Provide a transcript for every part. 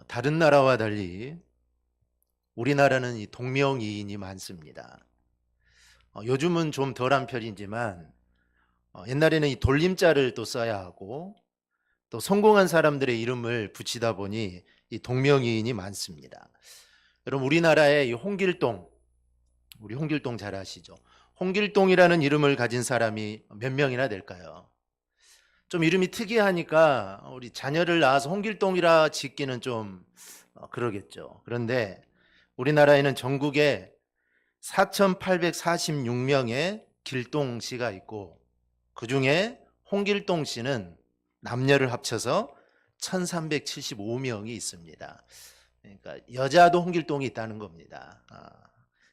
다른 나라와 달리 우리나라는 이 동명이인이 많습니다. 요즘은 좀 덜한 편이지만 옛날에는 이 돌림자를 또 써야 하고 또 성공한 사람들의 이름을 붙이다 보니 이 동명이인이 많습니다. 여러분 우리나라의 이 홍길동, 우리 홍길동 잘 아시죠? 홍길동이라는 이름을 가진 사람이 몇 명이나 될까요? 좀 이름이 특이하니까 우리 자녀를 낳아서 홍길동이라 짓기는 좀 그러겠죠. 그런데 우리나라에는 전국에 4,846명의 길동 씨가 있고 그 중에 홍길동 씨는 남녀를 합쳐서 1,375명이 있습니다. 그러니까 여자도 홍길동이 있다는 겁니다.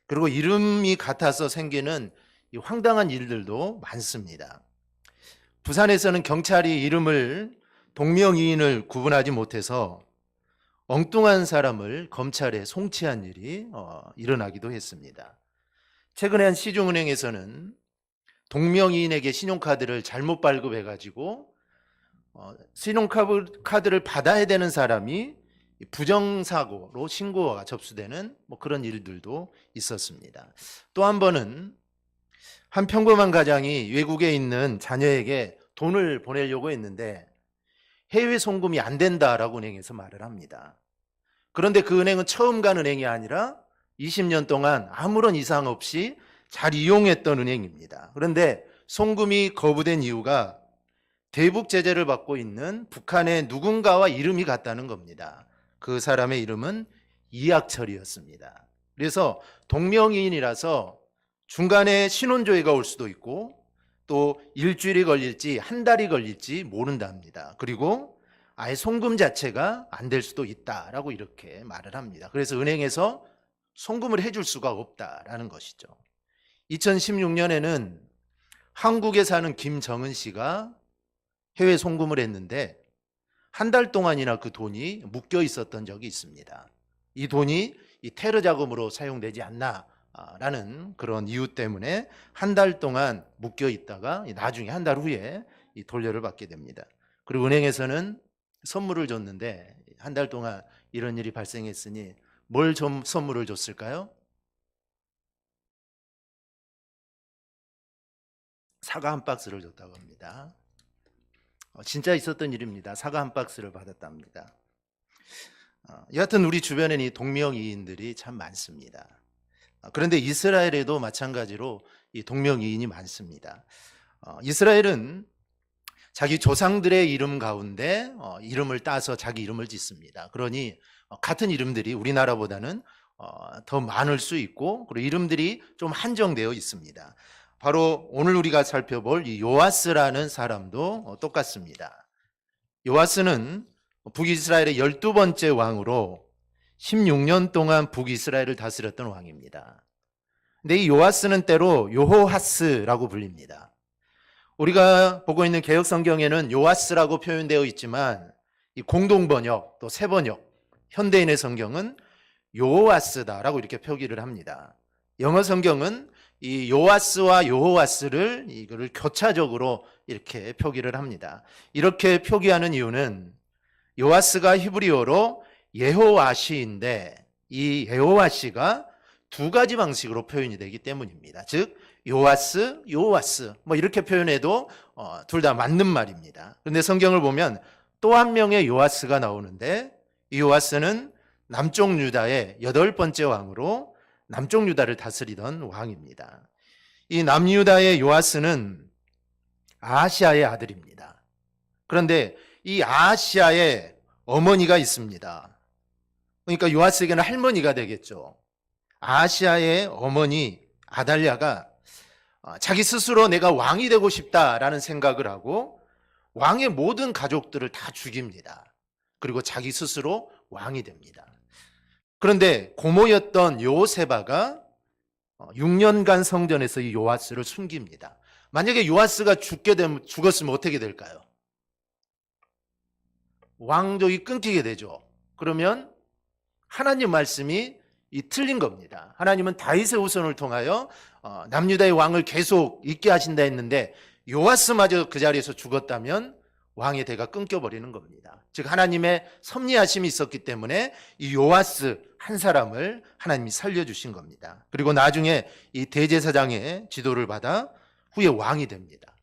그리고 이름이 같아서 생기는 이 황당한 일들도 많습니다. 부산에서는 경찰이 이름을 동명이인을 구분하지 못해서 엉뚱한 사람을 검찰에 송치한 일이 일어나기도 했습니다. 최근에 한 시중은행에서는 동명이인에게 신용카드를 잘못 발급해가지고 신용카드를 받아야 되는 사람이 부정사고로 신고가 접수되는 그런 일들도 있었습니다. 또 한 번은 한 평범한 가장이 외국에 있는 자녀에게 돈을 보내려고 했는데 해외 송금이 안 된다라고 은행에서 말을 합니다. 그런데 그 은행은 처음 간 은행이 아니라 20년 동안 아무런 이상 없이 잘 이용했던 은행입니다. 그런데 송금이 거부된 이유가 대북 제재를 받고 있는 북한의 누군가와 이름이 같다는 겁니다. 그 사람의 이름은 이학철이었습니다. 그래서 동명이인이라서 중간에 신원조회가 올 수도 있고 또 일주일이 걸릴지 한 달이 걸릴지 모른답니다. 그리고 아예 송금 자체가 안 될 수도 있다라고 이렇게 말을 합니다. 그래서 은행에서 송금을 해줄 수가 없다라는 것이죠. 2016년에는 한국에 사는 김정은 씨가 해외 송금을 했는데 한 달 동안이나 그 돈이 묶여 있었던 적이 있습니다. 이 돈이 이 테러 자금으로 사용되지 않나라는 그런 이유 때문에 한 달 동안 묶여 있다가 나중에 한 달 후에 이 돌려를 받게 됩니다. 그리고 은행에서는 선물을 줬는데 한 달 동안 이런 일이 발생했으니 뭘 좀 선물을 줬을까요? 사과 한 박스를 줬다고 합니다. 진짜 있었던 일입니다. 사과 한 박스를 받았답니다. 여하튼 우리 주변에는 이 동명이인들이 참 많습니다. 그런데 이스라엘에도 마찬가지로 이 동명이인이 많습니다. 이스라엘은 자기 조상들의 이름 가운데 이름을 따서 자기 이름을 짓습니다. 그러니 같은 이름들이 우리나라보다는 더 많을 수 있고 그리고 이름들이 좀 한정되어 있습니다. 바로 오늘 우리가 살펴볼 이 요아스라는 사람도 똑같습니다. 요아스는 북이스라엘의 12번째 왕으로 16년 동안 북이스라엘을 다스렸던 왕입니다. 근데 이 요아스는 때로 요호하스라고 불립니다. 우리가 보고 있는 개역성경에는 요아스라고 표현되어 있지만 이 공동번역 또 새번역 현대인의 성경은 요호아스다라고 이렇게 표기를 합니다. 영어 성경은 이 요아스와 요호아스를 이거를 교차적으로 이렇게 표기를 합니다. 이렇게 표기하는 이유는 요아스가 히브리어로 예호아시인데 이 예호아시가 두 가지 방식으로 표현이 되기 때문입니다. 즉 요아스, 요아스 이렇게 표현해도 둘 다 맞는 말입니다. 그런데 성경을 보면 또 한 명의 요아스가 나오는데 이 요아스는 남쪽 유다의 8번째 왕으로 남쪽 유다를 다스리던 왕입니다. 이 남유다의 요아스는 아하시아의 아들입니다. 그런데 이 아하시아의 어머니가 있습니다. 그러니까 요아스에게는 할머니가 되겠죠. 아하시아의 어머니 아달랴가 자기 스스로 내가 왕이 되고 싶다라는 생각을 하고 왕의 모든 가족들을 다 죽입니다. 그리고 자기 스스로 왕이 됩니다. 그런데 고모였던 요세바가 6년간 성전에서 이 요아스를 숨깁니다. 만약에 요아스가 죽었으면 어떻게 될까요? 왕족이 끊기게 되죠. 그러면 하나님 말씀이 틀린 겁니다. 하나님은 다윗의 후손을 통하여 남유다의 왕을 계속 있게 하신다 했는데 요아스마저 그 자리에서 죽었다면 왕의 대가 끊겨버리는 겁니다. 즉 하나님의 섭리하심이 있었기 때문에 이 요아스 한 사람을 하나님이 살려주신 겁니다. 그리고 나중에 이 대제사장의 지도를 받아 후에 왕이 됩니다.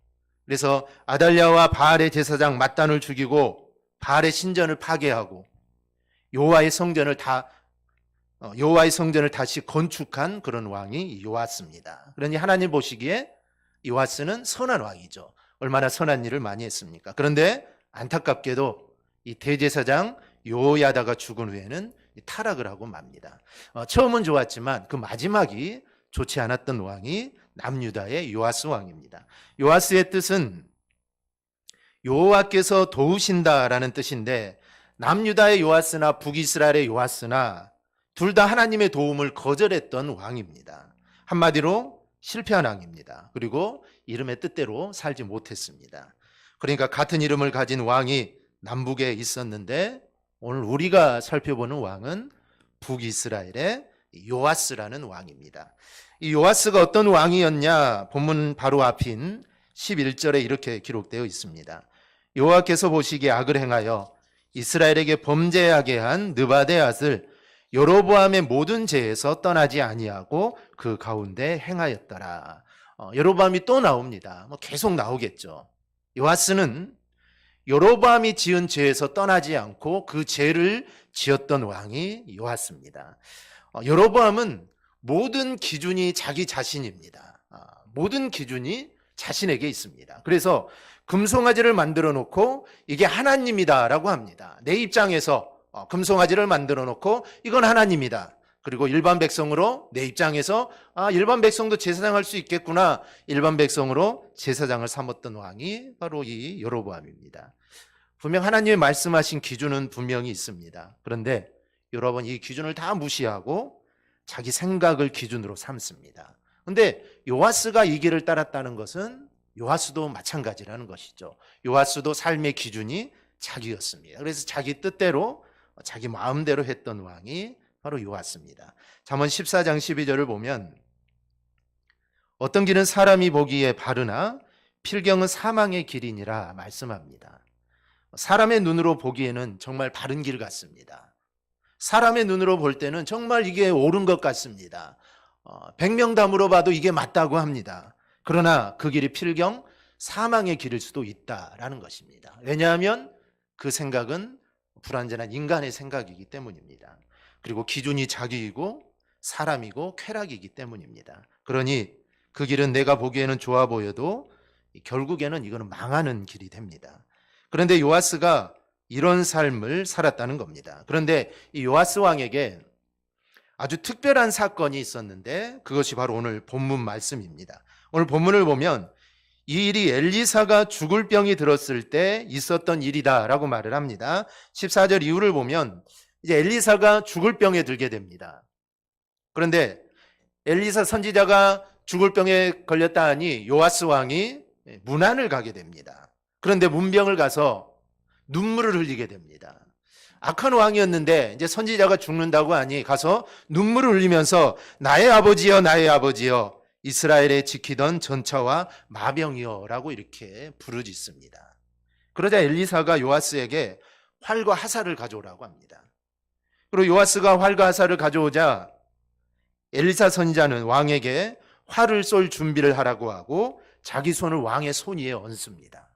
그래서 아달랴와 바알의 제사장 mat단을 죽이고 바알의 신전을 파괴하고 여호와의 성전을 다시 건축한 그런 왕이 요아스입니다. 그러니 하나님 보시기에 요아스는 선한 왕이죠. 얼마나 선한 일을 많이 했습니까? 그런데 안타깝게도 이 대제사장 요야다가 죽은 후에는 타락을 하고 맙니다. 처음은 좋았지만 그 마지막이 좋지 않았던 왕이 남유다의 요아스 왕입니다. 요아스의 뜻은 여호와께서 도우신다라는 뜻인데 남유다의 요아스나 북이스라엘의 요아스나 둘 다 하나님의 도움을 거절했던 왕입니다. 한마디로 실패한 왕입니다. 그리고 이름의 뜻대로 살지 못했습니다. 그러니까 같은 이름을 가진 왕이 남북에 있었는데 오늘 우리가 살펴보는 왕은 북이스라엘의 요아스라는 왕입니다. 이 요아스가 어떤 왕이었냐? 본문 바로 앞인 11절에 이렇게 기록되어 있습니다. 여호와께서 보시기에 악을 행하여 이스라엘에게 범죄하게 한 느바데 아들 여로보암의 모든 죄에서 떠나지 아니하고 그 가운데 행하였더라. 여로보암이 또 나옵니다. 계속 나오겠죠. 요아스는 여로보암이 지은 죄에서 떠나지 않고 그 죄를 지었던 왕이 요아스입니다. 여로보암은 모든 기준이 자기 자신입니다. 모든 기준이 자신에게 있습니다. 그래서 금송아지를 만들어 놓고 이게 하나님이다라고 합니다. 내 입장에서 금송아지를 만들어 놓고 이건 하나님이다. 그리고 일반 백성으로 내 입장에서 일반 백성도 제사장할 수 있겠구나. 일반 백성으로 제사장을 삼았던 왕이 바로 이 여로보암입니다. 분명 하나님의 말씀하신 기준은 분명히 있습니다. 그런데 여러분 이 기준을 다 무시하고 자기 생각을 기준으로 삼습니다. 그런데 요아스가 이 길을 따랐다는 것은 요아스도 마찬가지라는 것이죠. 요아스도 삶의 기준이 자기였습니다. 그래서 자기 뜻대로 자기 마음대로 했던 왕이 바로 요아스입니다. 잠언 14장 12절을 보면 어떤 길은 사람이 보기에 바르나 필경은 사망의 길이니라 말씀합니다. 사람의 눈으로 보기에는 정말 바른 길 같습니다. 사람의 눈으로 볼 때는 정말 이게 옳은 것 같습니다. 100명 다 물어봐도 이게 맞다고 합니다. 그러나 그 길이 필경 사망의 길일 수도 있다라는 것입니다. 왜냐하면 그 생각은 불완전한 인간의 생각이기 때문입니다. 그리고 기준이 자기이고 사람이고 쾌락이기 때문입니다. 그러니 그 길은 내가 보기에는 좋아 보여도 결국에는 이거는 망하는 길이 됩니다. 그런데 요아스가 이런 삶을 살았다는 겁니다. 그런데 이 요아스 왕에게 아주 특별한 사건이 있었는데 그것이 바로 오늘 본문 말씀입니다. 오늘 본문을 보면 이 일이 엘리사가 죽을 병이 들었을 때 있었던 일이다라고 말을 합니다. 14절 이후를 보면 이제 엘리사가 죽을 병에 들게 됩니다. 그런데 엘리사 선지자가 죽을 병에 걸렸다 하니 요아스 왕이 문안을 가게 됩니다. 그런데 문병을 가서 눈물을 흘리게 됩니다. 악한 왕이었는데 이제 선지자가 죽는다고 하니 가서 눈물을 흘리면서 나의 아버지여 나의 아버지여 이스라엘에 지키던 전차와 마병이여 라고 이렇게 부르짖습니다. 그러자 엘리사가 요아스에게 활과 화살을 가져오라고 합니다. 그리고 요아스가 활과 화살을 가져오자 엘리사 선지자는 왕에게 활을 쏠 준비를 하라고 하고 자기 손을 왕의 손 위에 얹습니다.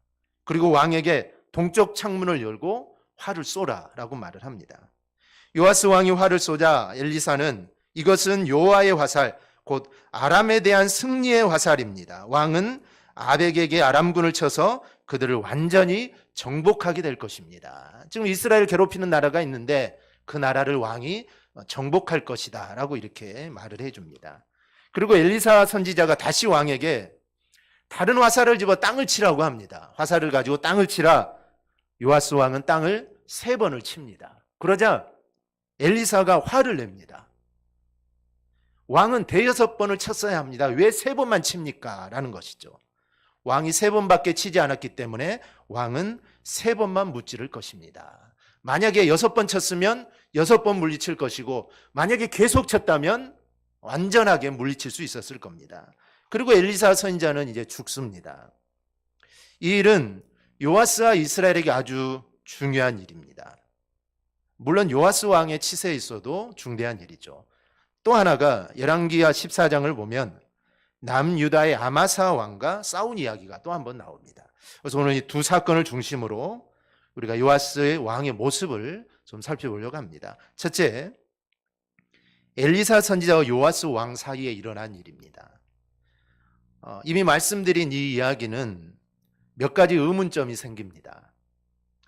그리고 왕에게 동쪽 창문을 열고 활을 쏘라라고 말을 합니다. 요아스 왕이 활을 쏘자 엘리사는 이것은 여호와의 화살 곧 아람에 대한 승리의 화살입니다. 왕은 아벡에게 아람군을 쳐서 그들을 완전히 정복하게 될 것입니다. 지금 이스라엘 괴롭히는 나라가 있는데 그 나라를 왕이 정복할 것이다 라고 이렇게 말을 해줍니다. 그리고 엘리사 선지자가 다시 왕에게 다른 화살을 집어 땅을 치라고 합니다. 화살을 가지고 땅을 치라. 요아스 왕은 땅을 3번을 칩니다. 그러자 엘리사가 화를 냅니다. 왕은 5번을 쳤어야 합니다. 왜 3번만 칩니까? 라는 것이죠. 왕이 3번밖에 치지 않았기 때문에 왕은 3번만 무찌를 것입니다. 만약에 6번 쳤으면 6번 물리칠 것이고 만약에 계속 쳤다면 완전하게 물리칠 수 있었을 겁니다. 그리고 엘리사 선지자는 이제 죽습니다. 이 일은 요아스와 이스라엘에게 아주 중요한 일입니다. 물론 요아스 왕의 치세에 있어도 중대한 일이죠. 또 하나가 열왕기하 14장을 보면 남유다의 아마사 왕과 싸운 이야기가 또 한 번 나옵니다. 그래서 오늘 이 두 사건을 중심으로 우리가 요아스의 왕의 모습을 좀 살펴보려고 합니다. 첫째, 엘리사 선지자와 요아스 왕 사이에 일어난 일입니다. 이미 말씀드린 이 이야기는 몇 가지 의문점이 생깁니다.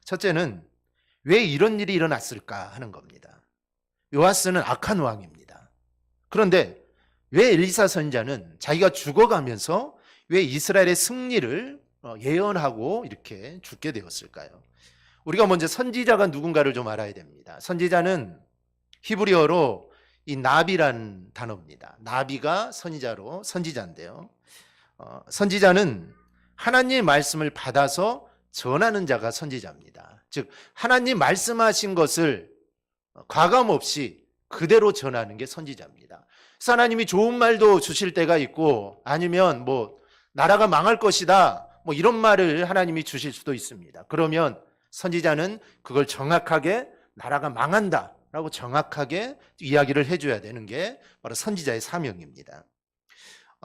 첫째는 왜 이런 일이 일어났을까 하는 겁니다. 요아스는 악한 왕입니다. 그런데 왜 엘리사 선지자는 자기가 죽어가면서 왜 이스라엘의 승리를 예언하고 이렇게 죽게 되었을까요? 우리가 먼저 선지자가 누군가를 좀 알아야 됩니다. 선지자는 히브리어로 이 나비란 단어입니다. 나비가 선지자인데요. 선지자는 하나님의 말씀을 받아서 전하는 자가 선지자입니다. 즉 하나님 말씀하신 것을 과감 없이 그대로 전하는 게 선지자입니다. 그래서 하나님이 좋은 말도 주실 때가 있고 아니면 나라가 망할 것이다 이런 말을 하나님이 주실 수도 있습니다. 그러면 선지자는 그걸 정확하게 나라가 망한다 라고 정확하게 이야기를 해줘야 되는 게 바로 선지자의 사명입니다.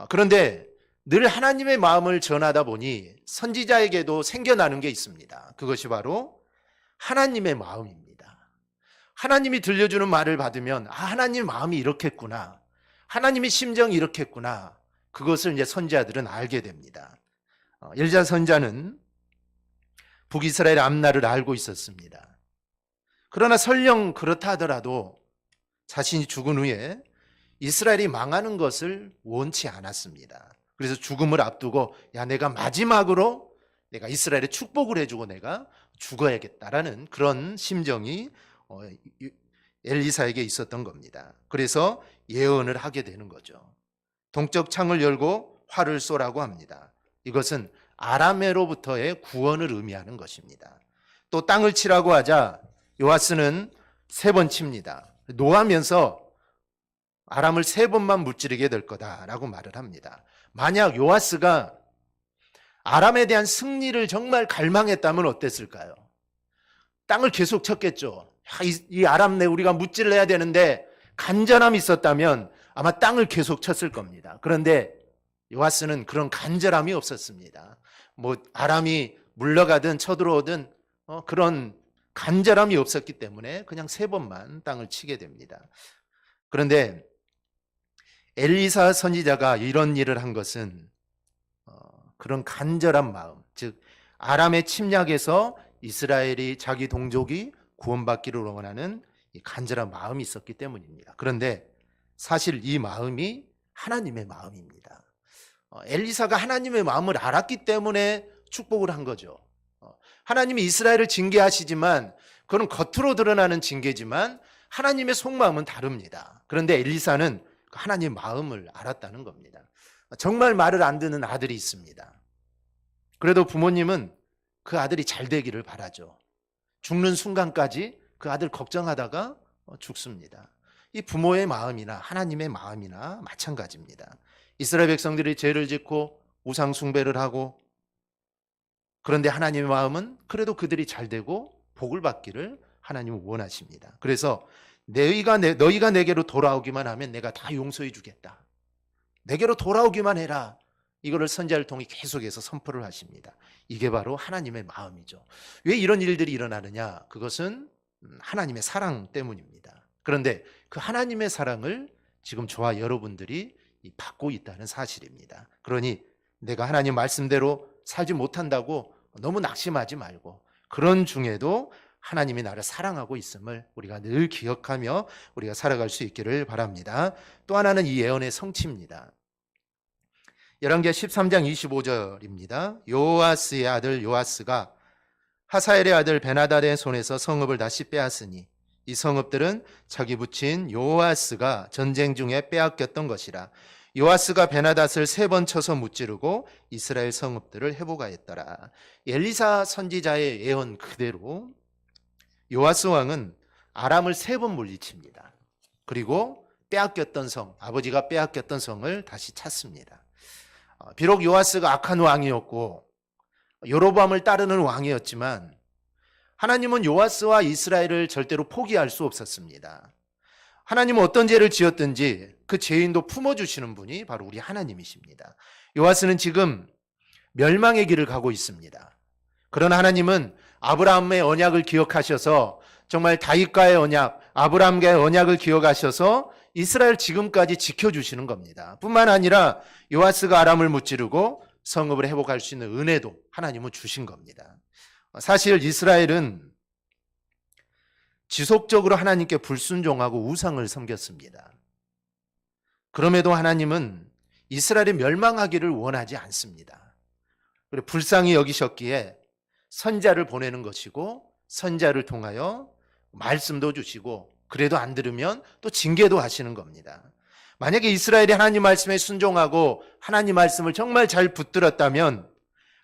그런데 늘 하나님의 마음을 전하다 보니 선지자에게도 생겨나는 게 있습니다. 그것이 바로 하나님의 마음입니다. 하나님이 들려주는 말을 받으면 하나님 마음이 이렇겠구나, 하나님의 심정이 이렇겠구나, 그것을 이제 선지자들은 알게 됩니다. 엘리사 선지자는 북이스라엘 앞날을 알고 있었습니다. 그러나 설령 그렇다 하더라도 자신이 죽은 후에 이스라엘이 망하는 것을 원치 않았습니다. 그래서 죽음을 앞두고 내가 마지막으로 내가 이스라엘에 축복을 해주고 내가 죽어야겠다라는 그런 심정이 엘리사에게 있었던 겁니다. 그래서 예언을 하게 되는 거죠. 동쪽 창을 열고 활을 쏘라고 합니다. 이것은 아람에로부터의 구원을 의미하는 것입니다. 또 땅을 치라고 하자 요아스는 3번 칩니다. 노하면서 아람을 3번만 무찌르게 될 거다라고 말을 합니다. 만약 요아스가 아람에 대한 승리를 정말 갈망했다면 어땠을까요? 땅을 계속 쳤겠죠. 이 아람 내 우리가 무찔러야 되는데 간절함이 있었다면 아마 땅을 계속 쳤을 겁니다. 그런데 요아스는 그런 간절함이 없었습니다. 아람이 물러가든 쳐들어오든 그런 간절함이 없었기 때문에 그냥 3번만 땅을 치게 됩니다. 그런데 엘리사 선지자가 이런 일을 한 것은 그런 간절한 마음, 즉 아람의 침략에서 이스라엘이 자기 동족이 구원받기를 원하는 이 간절한 마음이 있었기 때문입니다. 그런데 사실 이 마음이 하나님의 마음입니다. 엘리사가 하나님의 마음을 알았기 때문에 축복을 한 거죠. 하나님이 이스라엘을 징계하시지만 그건 겉으로 드러나는 징계지만 하나님의 속마음은 다릅니다. 그런데 엘리사는 하나님의 마음을 알았다는 겁니다. 정말 말을 안 듣는 아들이 있습니다. 그래도 부모님은 그 아들이 잘 되기를 바라죠. 죽는 순간까지 그 아들 걱정하다가 죽습니다. 이 부모의 마음이나 하나님의 마음이나 마찬가지입니다. 이스라엘 백성들이 죄를 짓고 우상 숭배를 하고, 그런데 하나님의 마음은 그래도 그들이 잘 되고 복을 받기를 하나님은 원하십니다. 그래서 너희가 내게로 돌아오기만 하면 내가 다 용서해 주겠다. 내게로 돌아오기만 해라. 이거를 선지자를 통해 계속해서 선포를 하십니다. 이게 바로 하나님의 마음이죠. 왜 이런 일들이 일어나느냐? 그것은 하나님의 사랑 때문입니다. 그런데 그 하나님의 사랑을 지금 저와 여러분들이 받고 있다는 사실입니다. 그러니 내가 하나님 말씀대로 살지 못한다고 너무 낙심하지 말고, 그런 중에도 하나님이 나를 사랑하고 있음을 우리가 늘 기억하며 우리가 살아갈 수 있기를 바랍니다. 또 하나는 이 예언의 성취입니다. 열왕기하 13장 25절입니다. 요아스의 아들 요아스가 하사엘의 아들 베나다의 손에서 성읍을 다시 빼앗으니 이 성읍들은 자기 부친 요아스가 전쟁 중에 빼앗겼던 것이라. 요아스가 베나닷을 3번 쳐서 무찌르고 이스라엘 성읍들을 회복하였더라. 엘리사 선지자의 예언 그대로 요아스 왕은 아람을 3번 물리칩니다. 그리고 빼앗겼던 성, 아버지가 빼앗겼던 성을 다시 찾습니다. 비록 요아스가 악한 왕이었고 여로보암을 따르는 왕이었지만 하나님은 요아스와 이스라엘을 절대로 포기할 수 없었습니다. 하나님은 어떤 죄를 지었든지 그 죄인도 품어주시는 분이 바로 우리 하나님이십니다. 요아스는 지금 멸망의 길을 가고 있습니다. 그러나 하나님은 아브라함의 언약을 기억하셔서 정말 다윗과의 언약, 아브라함과의 언약을 기억하셔서 이스라엘 지금까지 지켜주시는 겁니다. 뿐만 아니라 요아스가 아람을 무찌르고 성읍을 회복할 수 있는 은혜도 하나님은 주신 겁니다. 사실 이스라엘은 지속적으로 하나님께 불순종하고 우상을 섬겼습니다. 그럼에도 하나님은 이스라엘이 멸망하기를 원하지 않습니다. 그리고 불쌍히 여기셨기에 선자를 보내는 것이고 선자를 통하여 말씀도 주시고 그래도 안 들으면 또 징계도 하시는 겁니다. 만약에 이스라엘이 하나님 말씀에 순종하고 하나님 말씀을 정말 잘 붙들었다면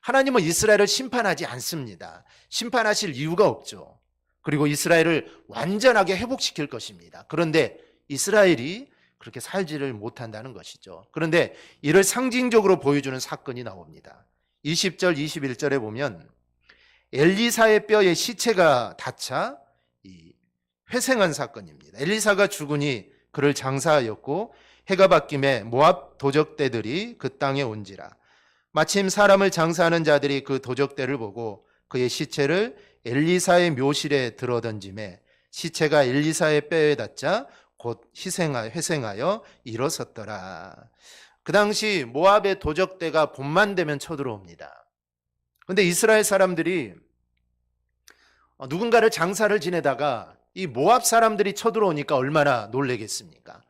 하나님은 이스라엘을 심판하지 않습니다. 심판하실 이유가 없죠. 그리고 이스라엘을 완전하게 회복시킬 것입니다. 그런데 이스라엘이 그렇게 살지를 못한다는 것이죠. 그런데 이를 상징적으로 보여주는 사건이 나옵니다. 20절, 21절에 보면 엘리사의 뼈에 시체가 닿자 회생한 사건입니다. 엘리사가 죽으니 그를 장사하였고 해가 바뀜에 모압 도적대들이 그 땅에 온지라. 마침 사람을 장사하는 자들이 그 도적대를 보고 그의 시체를 엘리사의 묘실에 들어 던짐에 시체가 엘리사의 뼈에 닿자 곧 회생하여 일어섰더라. 그 당시 모압의 도적대가 봄만 되면 쳐들어옵니다. 그런데 이스라엘 사람들이 누군가를 장사를 지내다가 이 모압 사람들이 쳐들어오니까 얼마나 놀라겠습니까?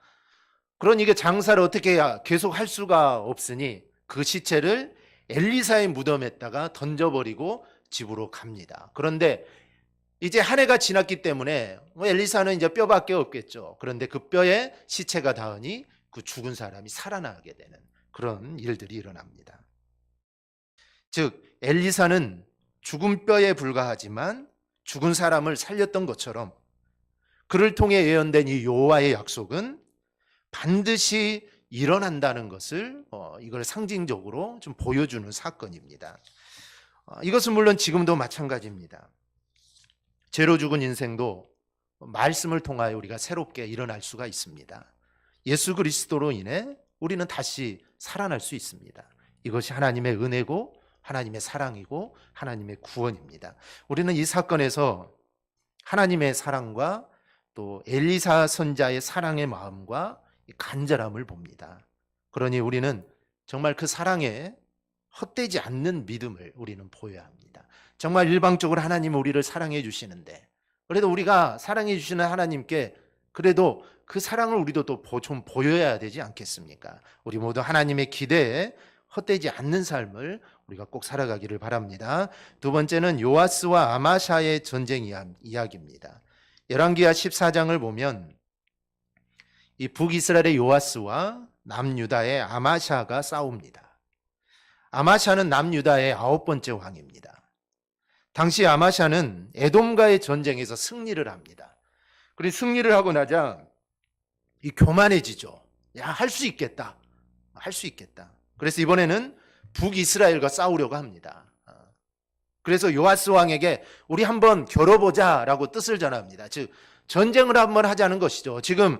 그러니 이게 장사를 어떻게 해야 계속 할 수가 없으니 그 시체를 엘리사의 무덤에다가 던져버리고 집으로 갑니다. 그런데 이제 한 해가 지났기 때문에 엘리사는 이제 뼈밖에 없겠죠. 그런데 그 뼈에 시체가 닿으니 그 죽은 사람이 살아나게 되는 그런 일들이 일어납니다. 즉 엘리사는 죽은 뼈에 불과하지만 죽은 사람을 살렸던 것처럼 그를 통해 예언된 이 여호와의 약속은 반드시 일어난다는 것을 이걸 상징적으로 좀 보여주는 사건입니다. 이것은 물론 지금도 마찬가지입니다. 죄로 죽은 인생도 말씀을 통하여 우리가 새롭게 일어날 수가 있습니다. 예수 그리스도로 인해 우리는 다시 살아날 수 있습니다. 이것이 하나님의 은혜고 하나님의 사랑이고 하나님의 구원입니다. 우리는 이 사건에서 하나님의 사랑과 또 엘리사 선자의 사랑의 마음과 간절함을 봅니다. 그러니 우리는 정말 그 사랑에 헛되지 않는 믿음을 우리는 보여야 합니다. 정말 일방적으로 하나님은 우리를 사랑해 주시는데 그래도 우리가 사랑해 주시는 하나님께 그래도 그 사랑을 우리도 또 좀 보여야 되지 않겠습니까? 우리 모두 하나님의 기대에 헛되지 않는 삶을 우리가 꼭 살아가기를 바랍니다. 두 번째는 요아스와 아마샤의 전쟁 이야기입니다. 열왕기하 14장을 보면 이 북이스라엘의 요아스와 남유다의 아마샤가 싸웁니다. 아마샤는 남유다의 9번째 왕입니다. 당시 아마샤는 에돔과의 전쟁에서 승리를 합니다. 그리고 승리를 하고 나자 이 교만해지죠. 야, 할 수 있겠다. 할 수 있겠다. 그래서 이번에는 북이스라엘과 싸우려고 합니다. 그래서 요아스 왕에게 우리 한번 겨뤄보자라고 뜻을 전합니다. 즉 전쟁을 한번 하자는 것이죠. 지금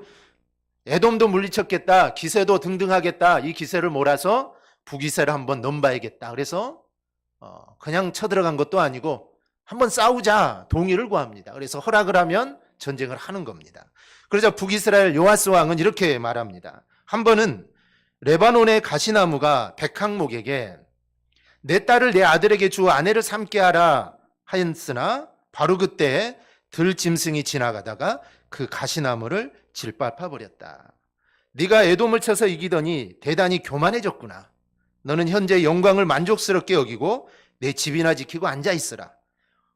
에돔도 물리쳤겠다, 기세도 등등하겠다. 이 기세를 몰아서 북이스라엘을 한번 넘봐야겠다. 그래서 그냥 쳐들어간 것도 아니고 한번 싸우자 동의를 구합니다. 그래서 허락을 하면 전쟁을 하는 겁니다. 그래서 북이스라엘 요아스 왕은 이렇게 말합니다. 한 번은 레바논의 가시나무가 백항목에게 내 딸을 내 아들에게 주어 아내를 삼게 하라 하였으나 바로 그때 들짐승이 지나가다가 그 가시나무를 질밟아 버렸다. 네가 에돔을 쳐서 이기더니 대단히 교만해졌구나. 너는 현재 영광을 만족스럽게 여기고 내 집이나 지키고 앉아 있으라.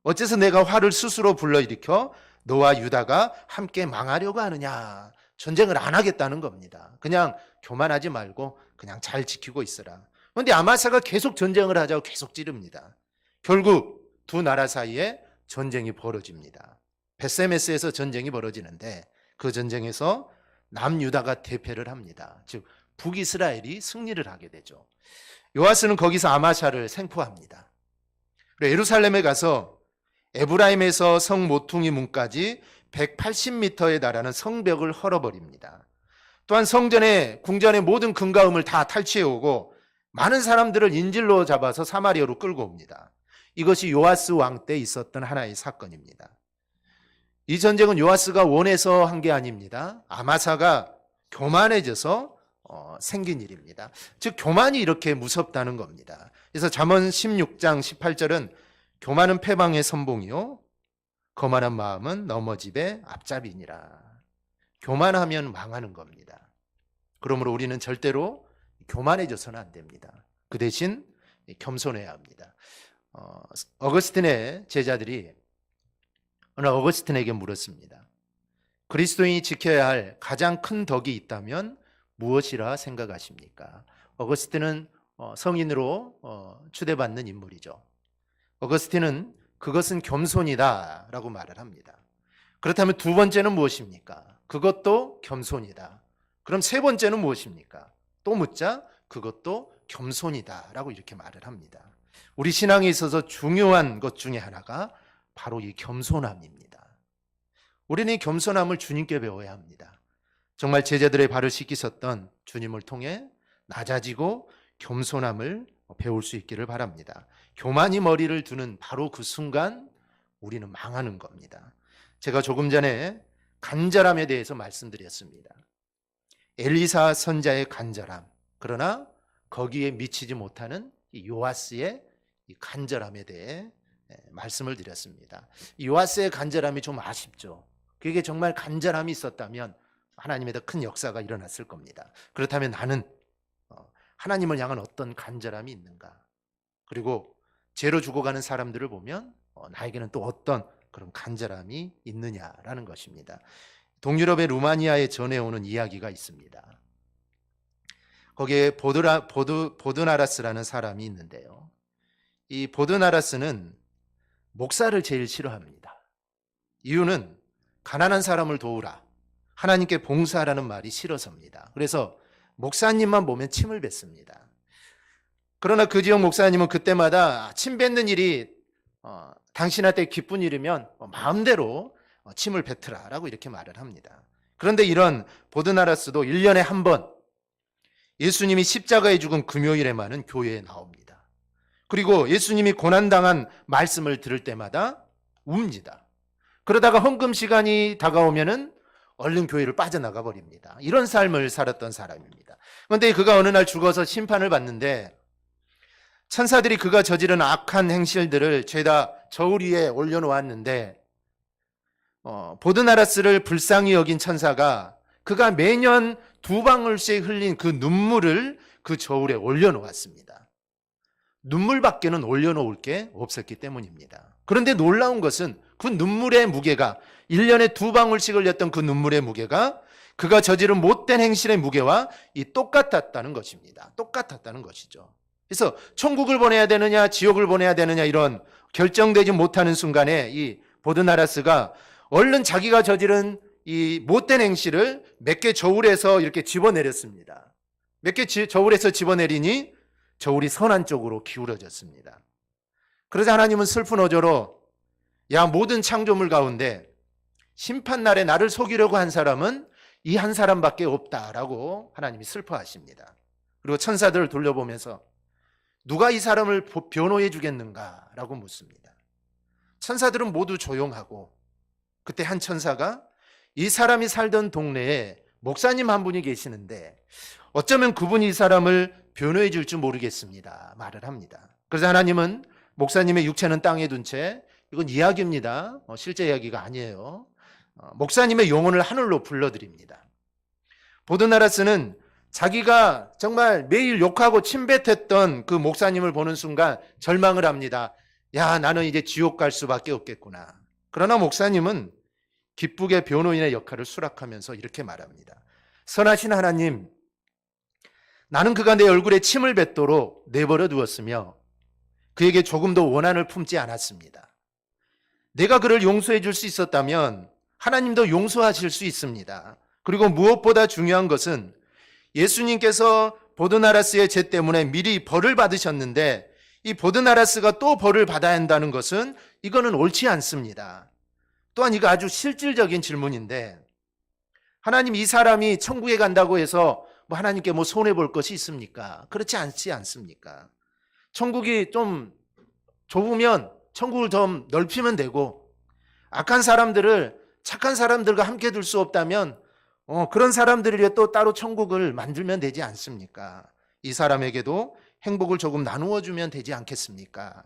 어째서 내가 화를 스스로 불러일으켜 너와 유다가 함께 망하려고 하느냐. 전쟁을 안 하겠다는 겁니다. 그냥 교만하지 말고 그냥 잘 지키고 있으라. 그런데 아마사가 계속 전쟁을 하자고 계속 찌릅니다. 결국 두 나라 사이에 전쟁이 벌어집니다. 베세메스에서 전쟁이 벌어지는데 그 전쟁에서 남유다가 대패를 합니다. 즉 북이스라엘이 승리를 하게 되죠. 요아스는 거기서 아마샤를 생포합니다. 그리고 예루살렘에 가서 에브라임에서 성 모퉁이 문까지 180m에 달하는 성벽을 헐어버립니다. 또한 성전의 궁전의 모든 금가음을 다 탈취해 오고 많은 사람들을 인질로 잡아서 사마리아로 끌고 옵니다. 이것이 요아스 왕 때 있었던 하나의 사건입니다. 이 전쟁은 요아스가 원해서 한 게 아닙니다. 아마사가 교만해져서 생긴 일입니다. 즉 교만이 이렇게 무섭다는 겁니다. 그래서 잠언 16장 18절은 교만은 패방의 선봉이요 거만한 마음은 넘어집의 앞잡이니라. 교만하면 망하는 겁니다. 그러므로 우리는 절대로 교만해져서는 안 됩니다. 그 대신 겸손해야 합니다. 어거스틴의 제자들이 어느 어거스틴에게 물었습니다. 그리스도인이 지켜야 할 가장 큰 덕이 있다면 무엇이라 생각하십니까? 어거스틴은 성인으로 추대받는 인물이죠. 어거스틴은 그것은 겸손이다 라고 말을 합니다. 그렇다면 두 번째는 무엇입니까? 그것도 겸손이다. 그럼 세 번째는 무엇입니까? 또 묻자 그것도 겸손이다 라고 이렇게 말을 합니다. 우리 신앙에 있어서 중요한 것 중에 하나가 바로 이 겸손함입니다. 우리는 이 겸손함을 주님께 배워야 합니다. 정말 제자들의 발을 씻기셨던 주님을 통해 낮아지고 겸손함을 배울 수 있기를 바랍니다. 교만이 머리를 두는 바로 그 순간 우리는 망하는 겁니다. 제가 조금 전에 간절함에 대해서 말씀드렸습니다. 엘리사 선자의 간절함, 그러나 거기에 미치지 못하는 이 요아스의 이 간절함에 대해 말씀을 드렸습니다. 이 요아스의 간절함이 좀 아쉽죠. 그게 정말 간절함이 있었다면 하나님의 더 큰 역사가 일어났을 겁니다. 그렇다면 나는 하나님을 향한 어떤 간절함이 있는가? 그리고 죄로 죽어가는 사람들을 보면 나에게는 또 어떤 그런 간절함이 있느냐라는 것입니다. 동유럽의 루마니아에 전해오는 이야기가 있습니다. 거기에 보드나라스라는 사람이 있는데요. 이 보드나라스는 목사를 제일 싫어합니다. 이유는 가난한 사람을 도우라, 하나님께 봉사하라는 말이 싫어서입니다. 그래서 목사님만 보면 침을 뱉습니다. 그러나 그 지역 목사님은 그때마다 침 뱉는 일이 당신한테 기쁜 일이면 마음대로 침을 뱉으라라고 이렇게 말을 합니다. 그런데 이런 보드나라스도 1년에 한 번 예수님이 십자가에 죽은 금요일에만은 교회에 나옵니다. 그리고 예수님이 고난당한 말씀을 들을 때마다 웁니다. 그러다가 헌금 시간이 다가오면은 얼른 교회를 빠져나가 버립니다. 이런 삶을 살았던 사람입니다. 그런데 그가 어느 날 죽어서 심판을 받는데 천사들이 그가 저지른 악한 행실들을 죄다 저울 위에 올려놓았는데 보드나라스를 불쌍히 여긴 천사가 그가 매년 2방울씩 흘린 그 눈물을 그 저울에 올려놓았습니다. 눈물밖에는 올려놓을 게 없었기 때문입니다. 그런데 놀라운 것은 그 눈물의 무게가 1년에 2방울씩 흘렸던 그 눈물의 무게가 그가 저지른 못된 행실의 무게와 똑같았다는 것입니다. 똑같았다는 것이죠. 그래서 천국을 보내야 되느냐 지옥을 보내야 되느냐 이런 결정되지 못하는 순간에 이 보드나라스가 얼른 자기가 저지른 이 못된 행실을 몇 개 저울에서 이렇게 집어내렸습니다. 몇 개 저울에서 집어내리니 저울이 선한 쪽으로 기울어졌습니다. 그러자 하나님은 슬픈 어조로 야 모든 창조물 가운데 심판날에 나를 속이려고 한 사람은 이 한 사람밖에 없다라고 하나님이 슬퍼하십니다. 그리고 천사들을 돌려보면서 누가 이 사람을 변호해 주겠는가라고 묻습니다. 천사들은 모두 조용하고 그때 한 천사가 이 사람이 살던 동네에 목사님 한 분이 계시는데 어쩌면 그분이 이 사람을 변호해 줄 줄 모르겠습니다 말을 합니다. 그래서 하나님은 목사님의 육체는 땅에 둔 채 이건 이야기입니다. 실제 이야기가 아니에요. 목사님의 영혼을 하늘로 불러드립니다. 보드나라스는 자기가 정말 매일 욕하고 침뱉었던 그 목사님을 보는 순간 절망을 합니다. 야 나는 이제 지옥 갈 수밖에 없겠구나. 그러나 목사님은 기쁘게 변호인의 역할을 수락하면서 이렇게 말합니다. 선하신 하나님, 나는 그가 내 얼굴에 침을 뱉도록 내버려 두었으며 그에게 조금도 원한을 품지 않았습니다. 내가 그를 용서해 줄 수 있었다면 하나님도 용서하실 수 있습니다. 그리고 무엇보다 중요한 것은 예수님께서 보드나라스의 죄 때문에 미리 벌을 받으셨는데 이 보드나라스가 또 벌을 받아야 한다는 것은 이거는 옳지 않습니다. 또한 이거 아주 실질적인 질문인데, 하나님 이 사람이 천국에 간다고 해서 뭐 하나님께 뭐 손해 볼 것이 있습니까? 그렇지 않지 않습니까? 천국이 좀 좁으면 천국을 좀 넓히면 되고, 악한 사람들을 착한 사람들과 함께 둘 수 없다면 그런 사람들을 위해 또 따로 천국을 만들면 되지 않습니까? 이 사람에게도 행복을 조금 나누어 주면 되지 않겠습니까?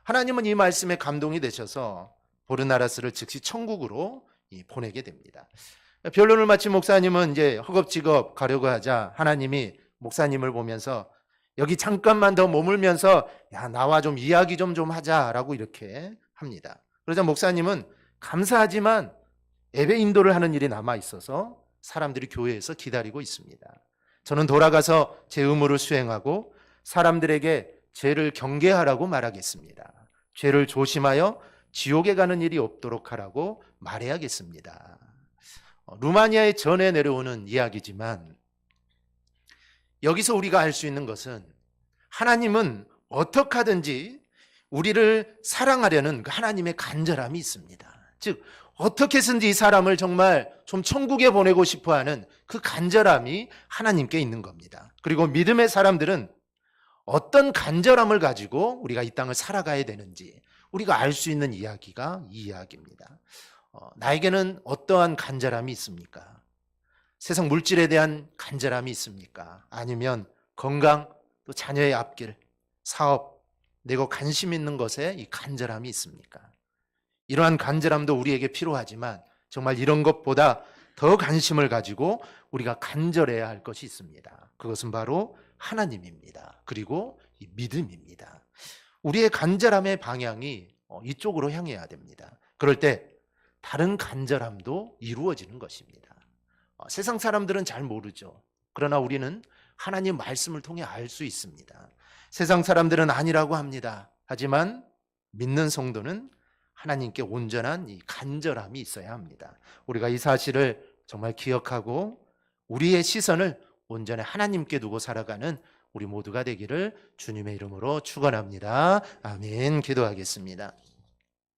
하나님은 이 말씀에 감동이 되셔서 보르나라스를 즉시 천국으로 보내게 됩니다. 변론을 마친 목사님은 이제 허겁지겁 가려고 하자 하나님이 목사님을 보면서 여기 잠깐만 더 머물면서 야, 나와 좀 이야기 좀 하자라고 이렇게 합니다. 그러자 목사님은 감사하지만 예배 인도를 하는 일이 남아 있어서 사람들이 교회에서 기다리고 있습니다. 저는 돌아가서 제 의무를 수행하고 사람들에게 죄를 경계하라고 말하겠습니다. 죄를 조심하여 지옥에 가는 일이 없도록 하라고 말해야겠습니다. 루마니아의 전에 내려오는 이야기지만 여기서 우리가 알 수 있는 것은 하나님은 어떻게 하든지 우리를 사랑하려는 그 하나님의 간절함이 있습니다. 즉 어떻게 해서든지 이 사람을 정말 좀 천국에 보내고 싶어하는 그 간절함이 하나님께 있는 겁니다. 그리고 믿음의 사람들은 어떤 간절함을 가지고 우리가 이 땅을 살아가야 되는지 우리가 알 수 있는 이야기가 이 이야기입니다. 나에게는 어떠한 간절함이 있습니까? 세상 물질에 대한 간절함이 있습니까? 아니면 건강, 또 자녀의 앞길, 사업, 내가 관심 있는 것에 이 간절함이 있습니까? 이러한 간절함도 우리에게 필요하지만 정말 이런 것보다 더 관심을 가지고 우리가 간절해야 할 것이 있습니다. 그것은 바로 하나님입니다. 그리고 이 믿음입니다. 우리의 간절함의 방향이 이쪽으로 향해야 됩니다. 그럴 때 다른 간절함도 이루어지는 것입니다. 세상 사람들은 잘 모르죠. 그러나 우리는 하나님 말씀을 통해 알 수 있습니다. 세상 사람들은 아니라고 합니다. 하지만 믿는 성도는 하나님께 온전한 이 간절함이 있어야 합니다. 우리가 이 사실을 정말 기억하고 우리의 시선을 온전히 하나님께 두고 살아가는 우리 모두가 되기를 주님의 이름으로 축원합니다. 아멘. 기도하겠습니다.